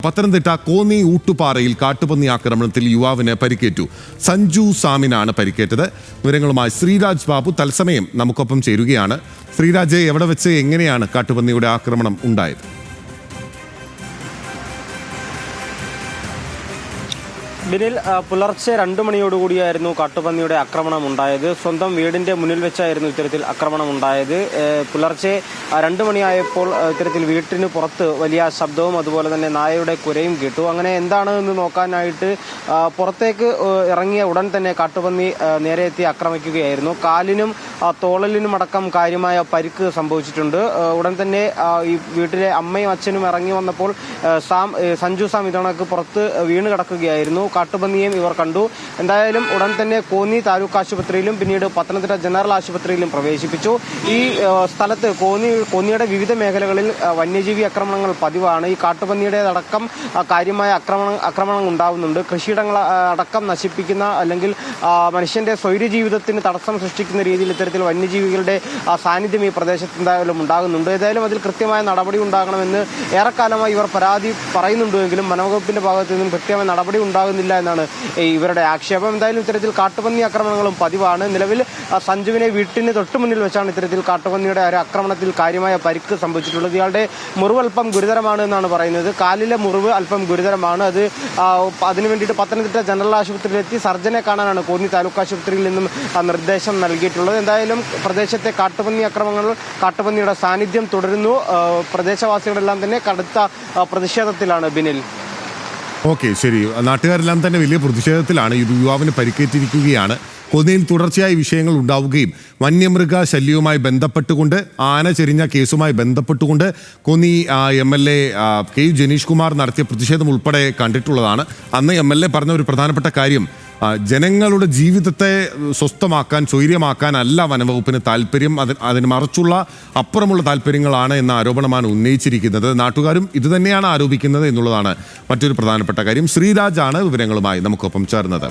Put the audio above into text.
പത്തനംതിട്ട കോന്നി ഊട്ടുപാറയിൽ കാട്ടുപന്നി ആക്രമണത്തിൽ യുവാവിന് പരിക്കേറ്റു. സഞ്ജു സാമിനാണ് പരിക്കേറ്റത്. വിവരങ്ങളുമായി ശ്രീരാജ് ബാബു തത്സമയം നമുക്കൊപ്പം ചേരുകയാണ്. ശ്രീരാജ്, എവിടെ വെച്ച് എങ്ങനെയാണ് കാട്ടുപന്നിയുടെ ആക്രമണം ഉണ്ടായത്? ബിനിൽ, പുലർച്ചെ 2 മണിയോടുകൂടിയായിരുന്നു കാട്ടുപന്നിയുടെ ആക്രമണം ഉണ്ടായത്. സ്വന്തം വീടിന്റെ മുന്നിൽ വെച്ചായിരുന്നു ഇത്തരത്തിൽ ആക്രമണം ഉണ്ടായത്. പുലർച്ചെ 2 മണിയായപ്പോൾ ഇത്തരത്തിൽ വീട്ടിന് പുറത്ത് വലിയ ശബ്ദവും അതുപോലെ തന്നെ നായയുടെ കുരയും കേട്ടു. അങ്ങനെ എന്താണ് എന്ന് നോക്കാനായിട്ട് പുറത്തേക്ക് ഇറങ്ങിയ ഉടൻ തന്നെ കാട്ടുപന്നി നേരെ എത്തി ആക്രമിക്കുകയായിരുന്നു. കാലിനും തോളലിനും അടക്കം കാര്യമായ പരിക്ക് സംഭവിച്ചിട്ടുണ്ട്. ഉടൻ തന്നെ ഈ വീട്ടിലെ അമ്മയും അച്ഛനും ഇറങ്ങി വന്നപ്പോൾ സഞ്ജു സാം ഇതണക്ക് പുറത്ത് വീണ് കിടക്കുകയായിരുന്നു. കാട്ടുപന്നിയെയും ഇവർ കണ്ടു. എന്തായാലും ഉടൻ തന്നെ കോന്നി താലൂക്ക് ആശുപത്രിയിലും പിന്നീട് പത്തനംതിട്ട ജനറൽ ആശുപത്രിയിലും പ്രവേശിപ്പിച്ചു. ഈ സ്ഥലത്ത് കോന്നിയുടെ വിവിധ മേഖലകളിൽ വന്യജീവി ആക്രമണങ്ങൾ പതിവാണ്. ഈ കാട്ടുപന്നിയുടേതടക്കം കാര്യമായ ആക്രമണം ഉണ്ടാവുന്നുണ്ട്. കൃഷിയിടങ്ങൾ അടക്കം നശിപ്പിക്കുന്ന അല്ലെങ്കിൽ മനുഷ്യന്റെ സ്വൈര്യ ജീവിതത്തിന് തടസ്സം സൃഷ്ടിക്കുന്ന രീതിയിൽ ഇത്തരത്തിൽ വന്യജീവികളുടെ സാന്നിധ്യം ഈ പ്രദേശത്ത് എന്തായാലും ഉണ്ടാകുന്നുണ്ട്. ഏതായാലും അതിൽ കൃത്യമായ നടപടി ഉണ്ടാകണമെന്ന് ഏറെക്കാലമായി ഇവർ പരാതി പറയുന്നുണ്ടെങ്കിലും വനംവകുപ്പിന്റെ ഭാഗത്തു നിന്നും കൃത്യമായ നടപടി ഉണ്ടാകുന്നില്ല എന്നാണ് ഇവരുടെ ആക്ഷേപം. എന്തായാലും ഇത്തരത്തിൽ കാട്ടുപന്നി ആക്രമണങ്ങളും പതിവാണ്. നിലവിൽ സഞ്ജുവിനെ വീട്ടിന് തൊട്ടു മുന്നിൽ വെച്ചാണ് ഇത്തരത്തിൽ കാട്ടുപന്നിയുടെ ഒരു ആക്രമണത്തിൽ കാര്യമായ പരിക്ക് സംഭവിച്ചിട്ടുള്ളത്. ഇയാളുടെ മുറിവ് അല്പം ഗുരുതരമാണ് എന്നാണ് പറയുന്നത്. കാലിലെ മുറിവ് അല്പം ഗുരുതരമാണ്. അതിനു വേണ്ടിയിട്ട് പത്തനംതിട്ട ജനറൽ ആശുപത്രിയിലെത്തി സർജനെ കാണാനാണ് കോന്നി താലൂക്ക് ആശുപത്രിയിൽ നിന്നും നിർദ്ദേശം നൽകിയിട്ടുള്ളത്. എന്തായാലും പ്രദേശത്തെ കാട്ടുപന്നിയുടെ സാന്നിധ്യം തുടരുന്നു. പ്രദേശവാസികളെല്ലാം തന്നെ കടുത്ത പ്രതിഷേധത്തിലാണ്. ബിനിൽ, ഓക്കെ, ശരി. നാട്ടുകാരെല്ലാം തന്നെ വലിയ പ്രതിഷേധത്തിലാണ്. യുവാവിന് പരിക്കേറ്റിരിക്കുകയാണ്. കോന്നിയിൽ തുടർച്ചയായി വിഷയങ്ങൾ ഉണ്ടാവുകയും വന്യമൃഗ ശല്യവുമായി ബന്ധപ്പെട്ടുകൊണ്ട് ആന ചെരിഞ്ഞ കേസുമായി ബന്ധപ്പെട്ടുകൊണ്ട് കോന്നി MLA K. ജനീഷ് കുമാർ നടത്തിയ പ്രതിഷേധം ഉൾപ്പെടെ കണ്ടിട്ടുള്ളതാണ്. അന്ന് MLA പറഞ്ഞ ഒരു പ്രധാനപ്പെട്ട കാര്യം, ജനങ്ങളുടെ ജീവിതത്തെ സ്വസ്ഥമാക്കാൻ, സ്വൈര്യമാക്കാൻ അല്ല വനംവകുപ്പിന് താല്പര്യം, അതിന് മറിച്ചുള്ള അപ്പുറമുള്ള താല്പര്യങ്ങളാണ് എന്ന ആരോപണമാണ് ഉന്നയിച്ചിരിക്കുന്നത്. നാട്ടുകാരും ഇതുതന്നെയാണ് ആരോപിക്കുന്നത് എന്നുള്ളതാണ് മറ്റൊരു പ്രധാനപ്പെട്ട കാര്യം. ശ്രീരാജാണ് വിവരങ്ങളുമായി നമുക്കൊപ്പം ചേർന്നത്.